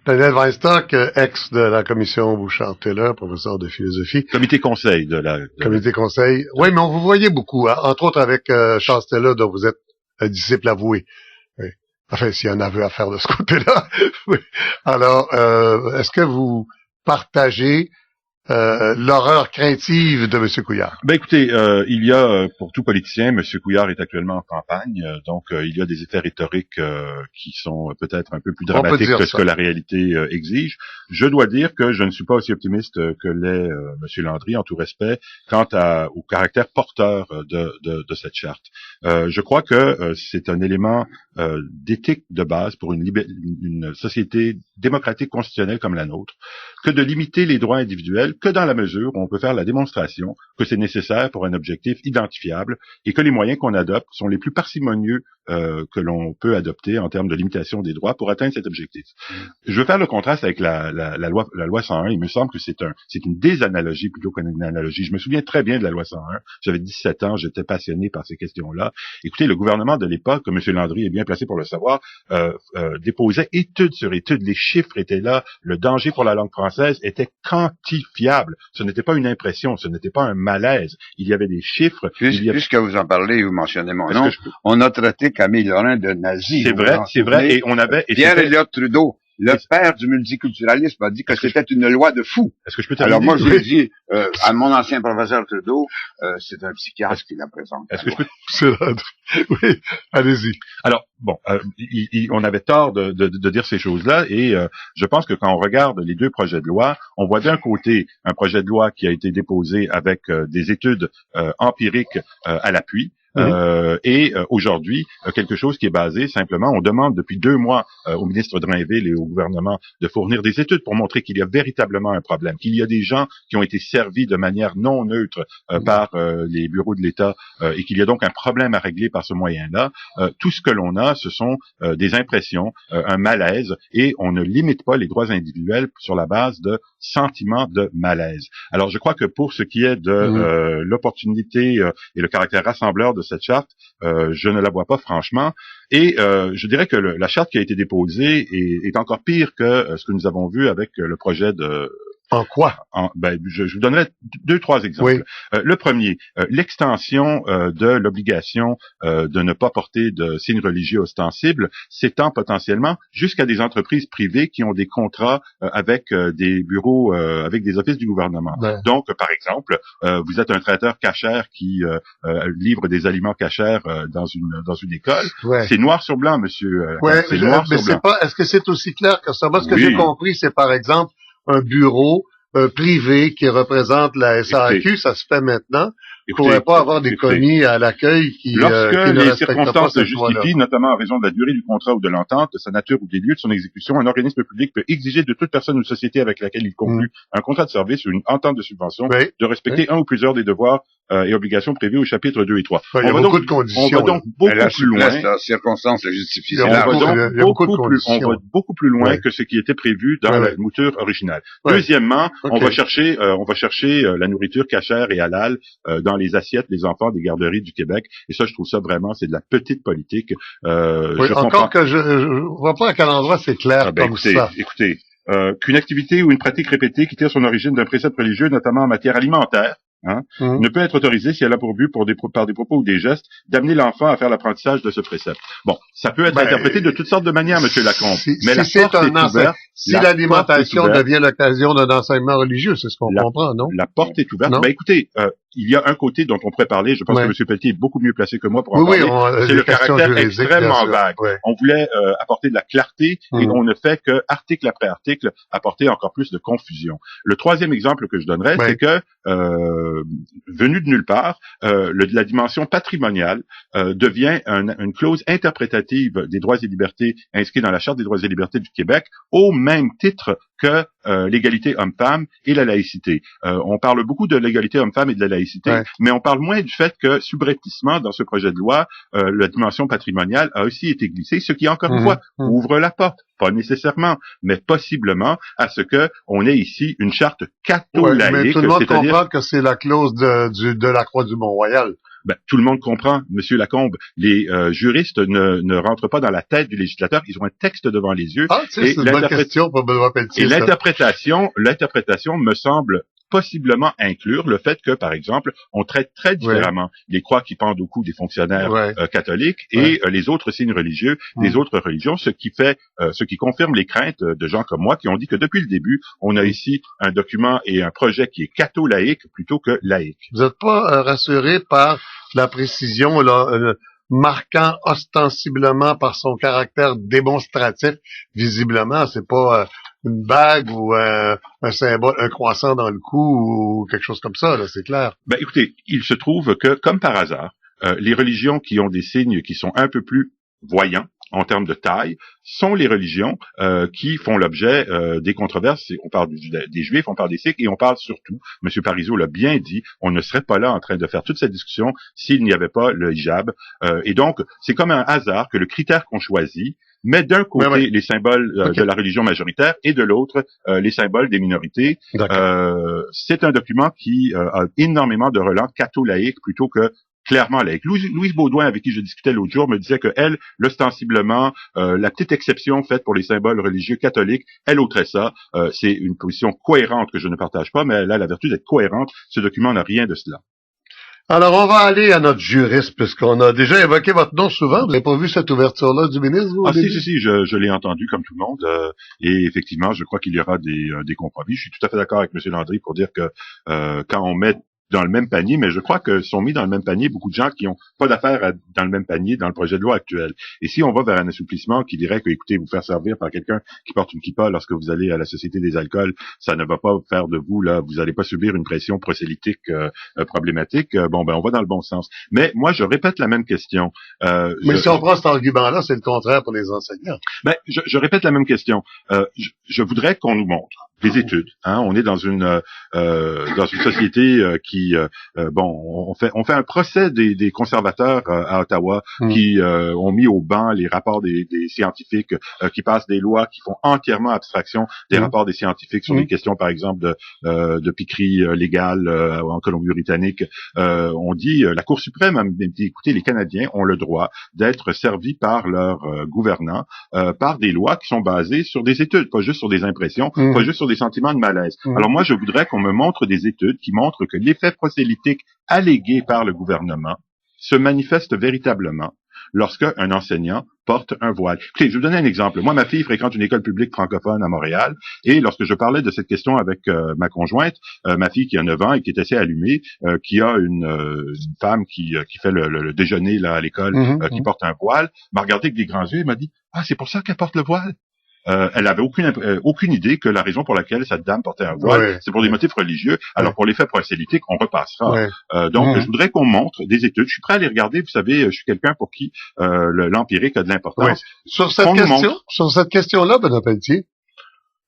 Daniel Weinstock, ex de la commission Bouchard-Taylor, professeur de philosophie. Comité conseil Comité conseil. Oui, mais on vous voyait beaucoup, hein, entre autres avec Charles Stella, dont vous êtes disciple avoué. Oui. Enfin, s'il y a un aveu à faire de ce côté-là. Oui. Alors, est-ce que vous partagez l'horreur craintive de M. Couillard? Ben écoutez, il y a pour tout politicien, M. Couillard est actuellement en campagne, donc il y a des effets rhétoriques qui sont peut-être un peu plus dramatiques que ce que la réalité exige. Je dois dire que je ne suis pas aussi optimiste que l'est M. Landry, en tout respect, quant au caractère porteur de cette charte. Je crois que c'est un élément d'éthique de base pour une société démocratique constitutionnelle comme la nôtre, que de limiter les droits individuels que dans la mesure où on peut faire la démonstration que c'est nécessaire pour un objectif identifiable et que les moyens qu'on adopte sont les plus parcimonieux que l'on peut adopter en termes de limitation des droits pour atteindre cet objectif. Je veux faire le contraste avec la loi 101. Il me semble que c'est une désanalogie plutôt qu'une analogie. Je me souviens très bien de la loi 101. J'avais 17 ans, j'étais passionné par ces questions-là. Écoutez, le gouvernement de l'époque, M. Landry est bien placé pour le savoir, déposait étude sur étude. Les chiffres étaient là. Le danger pour la langue française était quantifiable. Ce n'était pas une impression, ce n'était pas un malaise. Il y avait des chiffres. Puisque vous en parlez, vous mentionnez mon nom, on a traité Camille Lorrain de nazi. C'est vrai, et on avait... Pierre-Éliott Trudeau, le père du multiculturalisme, a dit que c'était une loi de fou. Est-ce que je peux terminer? Alors moi, je lui ai dit, à mon ancien professeur Trudeau, c'est un psychiatre qui la présente. Est-ce que je peux... Oui, allez-y. Alors, bon, on avait tort de dire ces choses-là, et je pense que quand on regarde les deux projets de loi, on voit d'un côté un projet de loi qui a été déposé avec des études empiriques à l'appui, et aujourd'hui, quelque chose qui est basé simplement, on demande depuis 2 mois au ministre Drainville et au gouvernement de fournir des études pour montrer qu'il y a véritablement un problème, qu'il y a des gens qui ont été servis de manière non neutre par les bureaux de l'État et qu'il y a donc un problème à régler par ce moyen-là. Tout ce que l'on a, ce sont des impressions, un malaise, et on ne limite pas les droits individuels sur la base de sentiments de malaise. Alors je crois que pour ce qui est de l'opportunité et le caractère rassembleur de cette charte, je ne la vois pas franchement. Et je dirais que la charte qui a été déposée est encore pire que ce que nous avons vu avec le projet de... En quoi? Je vous donnerai 2-3 exemples. Oui. Le premier, l'extension de l'obligation de ne pas porter de signes religieux ostensibles s'étend potentiellement jusqu'à des entreprises privées qui ont des contrats avec des bureaux, avec des offices du gouvernement. Donc, par exemple, vous êtes un traiteur cachère qui livre des aliments cachères dans une école. C'est noir sur blanc, monsieur. C'est noir sur blanc. Est-ce que c'est aussi clair que ça? Moi, ce que j'ai compris, c'est par exemple un bureau privé qui représente la SAQ, ça se fait maintenant. Il ne pourrait pas avoir des commis à l'accueil qui lorsque ne les circonstances pas se justifient, notamment en raison de la durée du contrat ou de l'entente, de sa nature ou des lieux de son exécution, un organisme public peut exiger de toute personne ou société avec laquelle il conclut un contrat de service ou une entente de subvention de respecter un ou plusieurs des devoirs et obligations prévues au chapitre 2 et 3. Il y a beaucoup de conditions. On va donc beaucoup plus loin. La circonstance le justifie. On va beaucoup plus loin que ce qui était prévu dans la mouture originale. Deuxièmement, on va chercher la nourriture cachère et halal dans les assiettes des enfants des garderies du Québec. Et ça, je trouve ça vraiment, c'est de la petite politique. Je vois pas à quel endroit c'est clair ça. Écoutez, qu'une activité ou une pratique répétée qui tire son origine d'un précepte religieux, notamment en matière alimentaire, ne peut être autorisée si elle a pour but, par des propos ou des gestes, d'amener l'enfant à faire l'apprentissage de ce précepte. Bon, ça peut être interprété de toutes sortes de manières, Monsieur Lacombe. Mais la porte est ouverte. Si l'alimentation devient l'occasion d'un enseignement religieux, c'est ce qu'on comprend, non? La porte est ouverte. Écoutez, il y a un côté dont on pourrait parler, je pense que M. Pelletier est beaucoup mieux placé que moi pour en parler, c'est le caractère extrêmement vague. On voulait apporter de la clarté et on ne fait que, article après article, apporter encore plus de confusion. Le troisième exemple que je donnerais, c'est que, venu de nulle part, la dimension patrimoniale devient une clause interprétative des droits et libertés inscrits dans la Charte des droits et libertés du Québec, au même titre que l'égalité homme-femme et la laïcité. On parle beaucoup de l'égalité homme-femme et de la laïcité, mais on parle moins du fait que, subrepticement, dans ce projet de loi, la dimension patrimoniale a aussi été glissée, ce qui, encore une fois, ouvre la porte, pas nécessairement, mais possiblement, à ce que on ait ici une charte catholique. Mais tout le monde comprend que c'est la clause de la Croix du Mont-Royal. Ben, tout le monde comprend, Monsieur Lacombe. Les juristes ne rentrent pas dans la tête du législateur. Ils ont un texte devant les yeux. Ah, c'est une bonne question pour Benoît Pelletier. Et l'interprétation me semble possiblement inclure le fait que, par exemple, on traite très différemment les croix qui pendent au cou des fonctionnaires catholiques et les autres signes religieux des autres religions, ce qui confirme les craintes de gens comme moi qui ont dit que depuis le début, on a ici un document et un projet qui est catho-laïque plutôt que laïque. Vous n'êtes pas rassuré par la précision, là, marquant ostensiblement par son caractère démonstratif, visiblement, c'est pas une bague ou un symbole, un croissant dans le cou ou quelque chose comme ça, là, c'est clair. Ben, écoutez, il se trouve que, comme par hasard, les religions qui ont des signes qui sont un peu plus voyants en termes de taille sont les religions qui font l'objet des controverses. On parle des Juifs, on parle des Sikhs et on parle surtout, M. Parizeau l'a bien dit, on ne serait pas là en train de faire toute cette discussion s'il n'y avait pas le hijab. Et donc, c'est comme un hasard que le critère qu'on choisit met d'un côté les symboles de la religion majoritaire et de l'autre les symboles des minorités. C'est un document qui a énormément de relents catho-laïques plutôt que clairement laïque. Louise Baudouin, avec qui je discutais l'autre jour, me disait que elle, ostensiblement, la petite exception faite pour les symboles religieux catholiques, elle ôterait ça. C'est une position cohérente que je ne partage pas, mais elle a la vertu d'être cohérente. Ce document n'a rien de cela. Alors, on va aller à notre juriste, puisqu'on a déjà évoqué votre nom souvent. Vous n'avez pas vu cette ouverture-là du ministre, vous? Si, je l'ai entendu comme tout le monde. Et effectivement, je crois qu'il y aura des compromis. Je suis tout à fait d'accord avec M. Landry pour dire que quand on met dans le même panier, mais je crois que sont mis dans le même panier beaucoup de gens qui n'ont pas d'affaires dans le même panier dans le projet de loi actuel. Et si on va vers un assouplissement qui dirait que, écoutez, vous faire servir par quelqu'un qui porte une kippa lorsque vous allez à la Société des alcools, ça ne va pas faire de vous, là, vous n'allez pas subir une pression prosélytique problématique, on va dans le bon sens. Mais moi, je répète la même question. Mais si on prend cet argument-là, c'est le contraire pour les enseignants. Je répète la même question. Je voudrais qu'on nous montre des études. On est dans une société on fait un procès des conservateurs à Ottawa qui ont mis au banc les rapports des scientifiques, qui passent des lois qui font entièrement abstraction des rapports des scientifiques sur des questions, par exemple, de piquerie légale en Colombie-Britannique. On dit, la Cour suprême a dit, écoutez, les Canadiens ont le droit d'être servis par leurs gouvernants par des lois qui sont basées sur des études, pas juste sur des impressions, pas juste sur des sentiments de malaise. Alors moi, je voudrais qu'on me montre des études qui montrent que l'effet prosélytique allégué par le gouvernement se manifeste véritablement lorsque un enseignant porte un voile. Écoutez, je vais vous donner un exemple. Moi, ma fille fréquente une école publique francophone à Montréal, et lorsque je parlais de cette question avec ma conjointe, ma fille qui a 9 ans et qui est assez allumée, qui a une femme qui fait le déjeuner là à l'école, qui porte un voile, m'a regardé avec des grands yeux et m'a dit « Ah, c'est pour ça qu'elle porte le voile ?» Elle avait aucune idée que la raison pour laquelle cette dame portait un voile, c'est pour des motifs religieux. Alors pour l'effet prosélytique, on repassera. Donc je voudrais qu'on montre des études. Je suis prêt à les regarder. Vous savez, je suis quelqu'un pour qui l'empirique a de l'importance. Sur cette question-là, Benoît Pelletier,